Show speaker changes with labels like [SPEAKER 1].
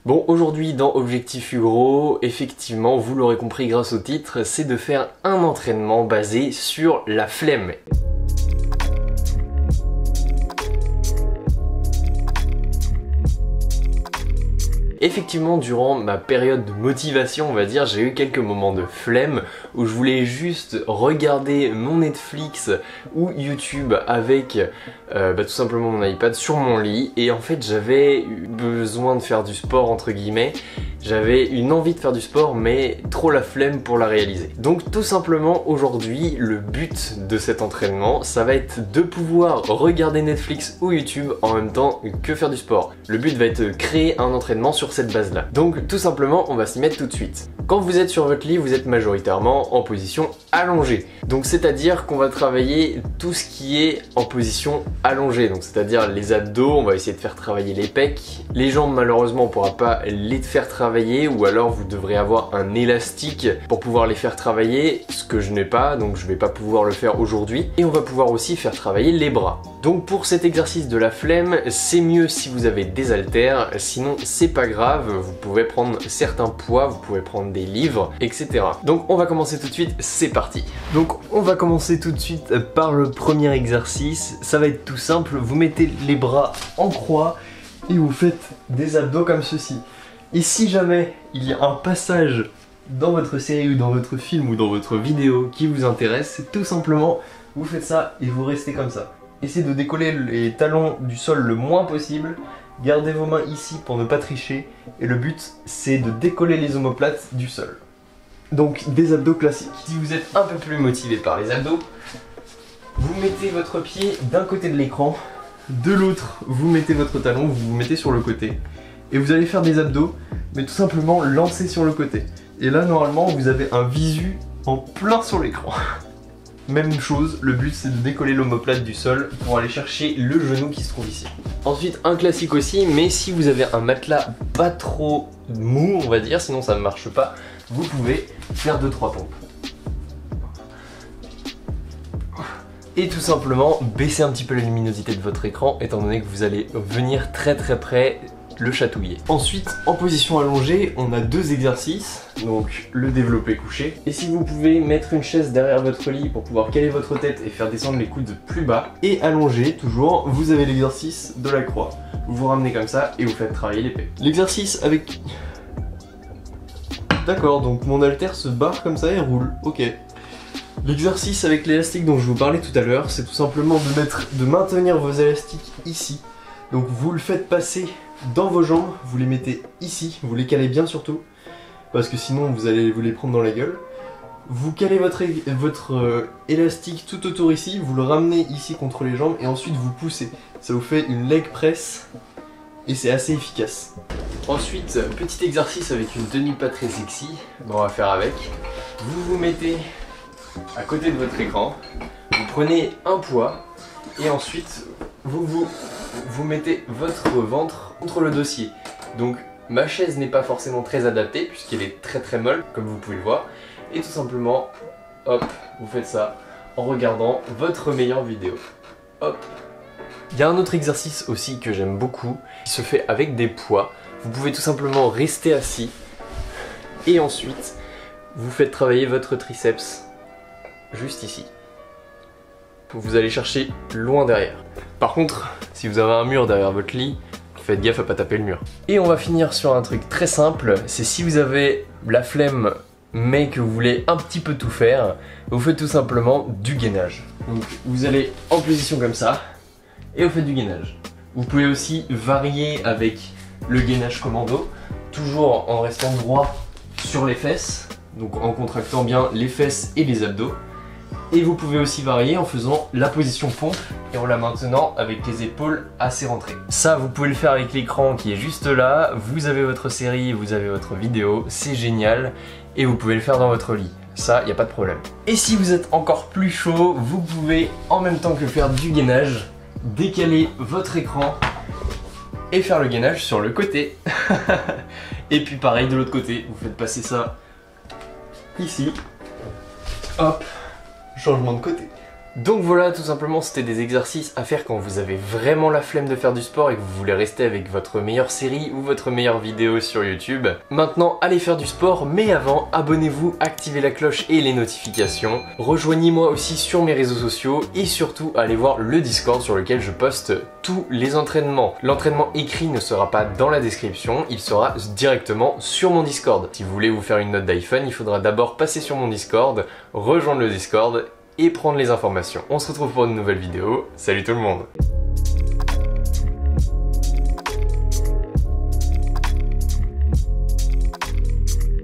[SPEAKER 1] Bon, aujourd'hui dans Objectif Ugro, effectivement, vous l'aurez compris grâce au titre, c'est de faire un entraînement basé sur la flemme. Effectivement, durant ma période de motivation, on va dire, j'ai eu quelques moments de flemme où je voulais juste regarder mon Netflix ou YouTube avec tout simplement mon iPad sur mon lit, et en fait j'avais eu besoin de faire du sport entre guillemets. J'avais une envie de faire du sport mais trop la flemme pour la réaliser. Donc tout simplement aujourd'hui le but de cet entraînement ça va être de pouvoir regarder Netflix ou YouTube en même temps que faire du sport. Le but va être de créer un entraînement sur cette base là. Donc tout simplement on va s'y mettre tout de suite. Quand vous êtes sur votre lit vous êtes majoritairement en position allongée. Donc c'est à dire qu'on va travailler tout ce qui est en position allongée. Donc c'est à dire les abdos, on va essayer de faire travailler les pecs. Les jambes malheureusement on ne pourra pas les faire travailler, ou alors vous devrez avoir un élastique pour pouvoir les faire travailler, ce que je n'ai pas, donc je vais pas pouvoir le faire aujourd'hui. Et on va pouvoir aussi faire travailler les bras. Donc pour cet exercice de la flemme, c'est mieux si vous avez des haltères, sinon c'est pas grave, vous pouvez prendre certains poids, vous pouvez prendre des livres, etc. Donc on va commencer tout de suite, c'est parti. Donc on va commencer tout de suite par le premier exercice, ça va être tout simple, vous mettez les bras en croix et vous faites des abdos comme ceci. Et si jamais il y a un passage dans votre série ou dans votre film ou dans votre vidéo qui vous intéresse, tout simplement vous faites ça et vous restez comme ça. Essayez de décoller les talons du sol le moins possible, gardez vos mains ici pour ne pas tricher, et le but c'est de décoller les omoplates du sol. Donc des abdos classiques. Si vous êtes un peu plus motivé par les abdos, vous mettez votre pied d'un côté de l'écran, de l'autre vous mettez votre talon, vous vous mettez sur le côté. Et vous allez faire des abdos, mais tout simplement lancer sur le côté. Et là, normalement, vous avez un visu en plein sur l'écran. Même chose, le but c'est de décoller l'omoplate du sol pour aller chercher le genou qui se trouve ici. Ensuite, un classique aussi, mais si vous avez un matelas pas trop mou, on va dire, sinon ça ne marche pas, vous pouvez faire 2-3 pompes. Et tout simplement, baisser un petit peu la luminosité de votre écran, étant donné que vous allez venir très près le chatouiller. Ensuite, en position allongée, on a deux exercices, donc le développé couché. Et si vous pouvez mettre une chaise derrière votre lit pour pouvoir caler votre tête et faire descendre les coudes plus bas, et allongé toujours, vous avez l'exercice de la croix. Vous vous ramenez comme ça et vous faites travailler les pecs. L'exercice avec... D'accord, donc mon haltère se barre comme ça et roule, ok. L'exercice avec l'élastique dont je vous parlais tout à l'heure, c'est tout simplement de maintenir vos élastiques ici. Donc vous le faites passer dans vos jambes, vous les mettez ici, vous les calez bien surtout, parce que sinon vous allez vous les prendre dans la gueule. Vous calez votre élastique tout autour ici, vous le ramenez ici contre les jambes et ensuite vous poussez. Ça vous fait une leg press et c'est assez efficace. Ensuite, petit exercice avec une tenue pas très sexy, on va faire avec. Vous vous mettez à côté de votre écran, vous prenez un poids et ensuite vous mettez votre ventre contre le dossier. Donc ma chaise n'est pas forcément très adaptée puisqu'elle est très molle comme vous pouvez le voir, et tout simplement hop, vous faites ça en regardant votre meilleure vidéo. Hop. Il y a un autre exercice aussi que j'aime beaucoup qui se fait avec des poids. Vous pouvez tout simplement rester assis et ensuite vous faites travailler votre triceps juste ici. Vous allez chercher loin derrière. Par contre, si vous avez un mur derrière votre lit, faites gaffe à pas taper le mur. Et on va finir sur un truc très simple, c'est si vous avez la flemme mais que vous voulez un petit peu tout faire, vous faites tout simplement du gainage. Donc vous allez en position comme ça et vous faites du gainage. Vous pouvez aussi varier avec le gainage commando, toujours en restant droit sur les fesses, donc en contractant bien les fesses et les abdos. Et vous pouvez aussi varier en faisant la position pompe et en la maintenant avec les épaules assez rentrées. Ça, vous pouvez le faire avec l'écran qui est juste là. Vous avez votre série, vous avez votre vidéo, c'est génial. Et vous pouvez le faire dans votre lit. Ça, il n'y a pas de problème. Et si vous êtes encore plus chaud, vous pouvez, en même temps que faire du gainage, décaler votre écran et faire le gainage sur le côté. Et puis pareil de l'autre côté, vous faites passer ça ici. Hop. Changement de côté. Donc voilà, tout simplement c'était des exercices à faire quand vous avez vraiment la flemme de faire du sport et que vous voulez rester avec votre meilleure série ou votre meilleure vidéo sur YouTube. Maintenant allez faire du sport, mais avant abonnez-vous, activez la cloche et les notifications. Rejoignez-moi aussi sur mes réseaux sociaux et surtout allez voir le Discord sur lequel je poste tous les entraînements. L'entraînement écrit ne sera pas dans la description, il sera directement sur mon Discord. Si vous voulez vous faire une note d'iPhone, il faudra d'abord passer sur mon Discord, rejoindre le Discord et prendre les informations. On se retrouve pour une nouvelle vidéo. Salut tout le monde!